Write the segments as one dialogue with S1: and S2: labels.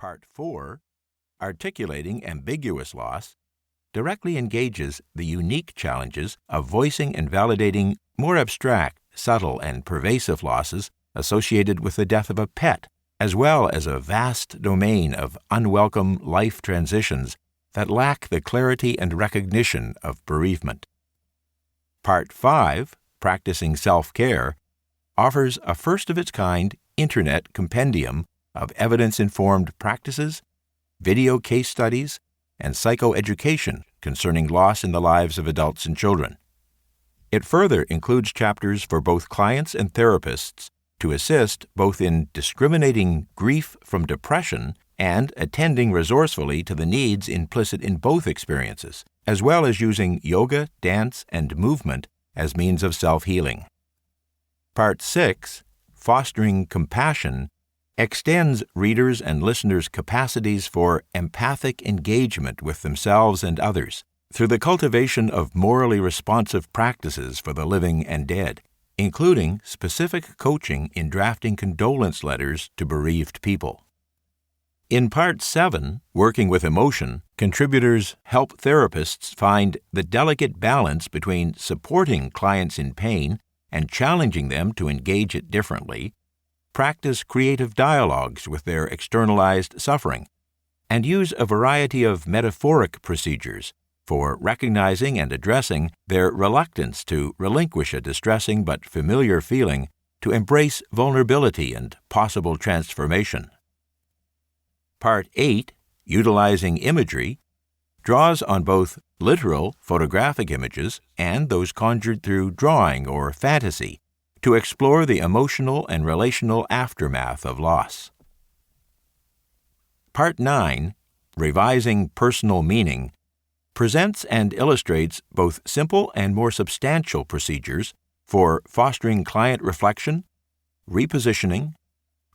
S1: Part 4, Articulating Ambiguous Loss, directly engages the unique challenges of voicing and validating more abstract, subtle, and pervasive losses associated with the death of a pet, as well as a vast domain of unwelcome life transitions that lack the clarity and recognition of bereavement. Part 5, Practicing Self-Care, offers a first-of-its-kind Internet compendium of evidence-informed practices, video case studies, and psychoeducation concerning loss in the lives of adults and children. It further includes chapters for both clients and therapists to assist both in discriminating grief from depression and attending resourcefully to the needs implicit in both experiences, as well as using yoga, dance, and movement as means of self-healing. Part 6, Fostering Compassion, extends readers' and listeners' capacities for empathic engagement with themselves and others through the cultivation of morally responsive practices for the living and dead, including specific coaching in drafting condolence letters to bereaved people. In Part 7, Working with Emotion, contributors help therapists find the delicate balance between supporting clients in pain and challenging them to engage it differently, practice creative dialogues with their externalized suffering, and use a variety of metaphoric procedures for recognizing and addressing their reluctance to relinquish a distressing but familiar feeling to embrace vulnerability and possible transformation. Part 8, Utilizing Imagery, draws on both literal photographic images and those conjured through drawing or fantasy to explore the emotional and relational aftermath of loss. Part 9, Revising Personal Meaning, presents and illustrates both simple and more substantial procedures for fostering client reflection, repositioning,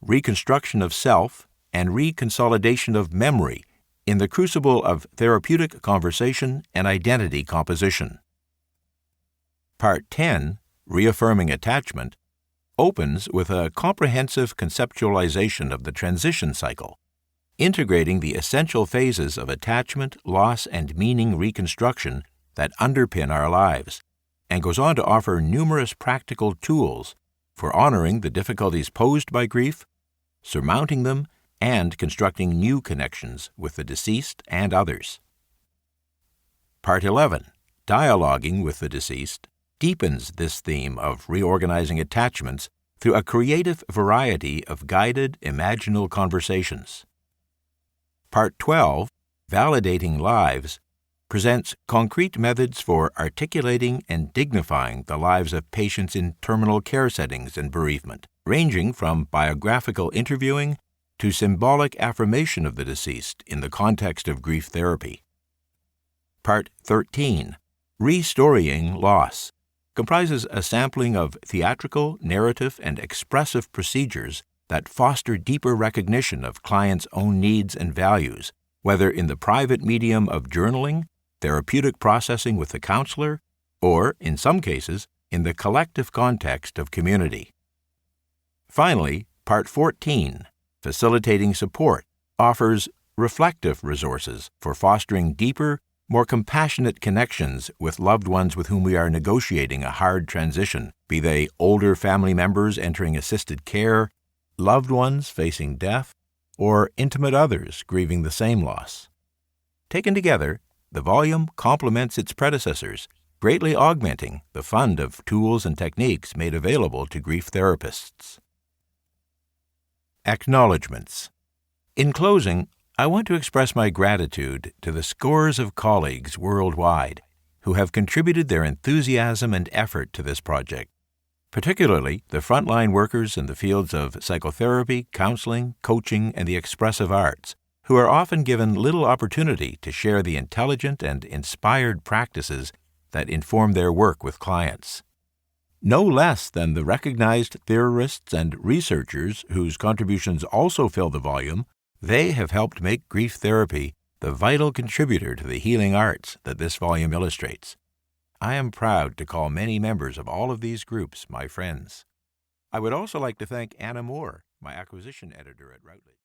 S1: reconstruction of self, and reconsolidation of memory in the crucible of therapeutic conversation and identity composition. Part 10, Reaffirming Attachment, opens with a comprehensive conceptualization of the transition cycle, integrating the essential phases of attachment, loss, and meaning reconstruction that underpin our lives, and goes on to offer numerous practical tools for honoring the difficulties posed by grief, surmounting them, and constructing new connections with the deceased and others. Part 11, Dialoguing with the Deceased, deepens this theme of reorganizing attachments through a creative variety of guided imaginal conversations. Part 12, Validating Lives, presents concrete methods for articulating and dignifying the lives of patients in terminal care settings and bereavement, ranging from biographical interviewing to symbolic affirmation of the deceased in the context of grief therapy. Part 13, Restorying Loss, comprises a sampling of theatrical, narrative, and expressive procedures that foster deeper recognition of clients' own needs and values, whether in the private medium of journaling, therapeutic processing with the counselor, or, in some cases, in the collective context of community. Finally, Part 14, Facilitating Support, offers reflective resources for fostering deeper, more compassionate connections with loved ones with whom we are negotiating a hard transition, be they older family members entering assisted care, loved ones facing death, or intimate others grieving the same loss. Taken together, the volume complements its predecessors, greatly augmenting the fund of tools and techniques made available to grief therapists. Acknowledgements. In closing, I want to express my gratitude to the scores of colleagues worldwide who have contributed their enthusiasm and effort to this project, particularly the frontline workers in the fields of psychotherapy, counseling, coaching, and the expressive arts, who are often given little opportunity to share the intelligent and inspired practices that inform their work with clients. No less than the recognized theorists and researchers whose contributions also fill the volume, they have helped make grief therapy the vital contributor to the healing arts that this volume illustrates. I am proud to call many members of all of these groups my friends. I would also like to thank Anna Moore, my acquisition editor at Routledge.